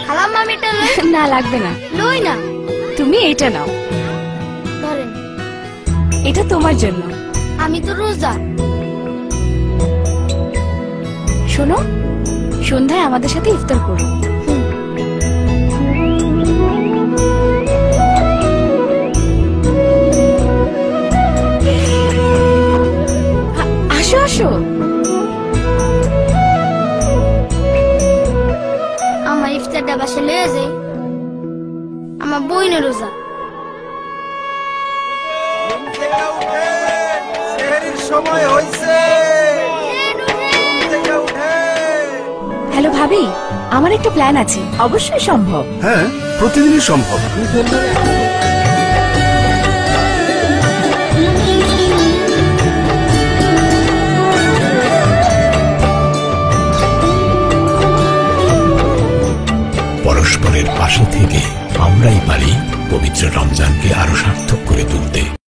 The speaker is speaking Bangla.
খালাম্মা আমি এটা লই। না লাগবে না, লই না। তুমি এটা নাও, ধরেন। এটা তোমার জন্য। আমি তো রোজা। শোনো, সন্ধ্যায় আমাদের সাথে ইফতার করো। আসো আসো। আমার ইফতারটা বাসে লয়ে যাই। আমার বইনে রোজা। সময় হয়েছে। হ্যালো ভাবি, আমার একটা প্ল্যান আছে। অবশ্যই সম্ভব। হ্যাঁ, প্রতিদিনই সম্ভব। পরস্পরের পাশে থেকে আমরাই পারি পবিত্র রমজানকে আরো সার্থক করে তুলতে।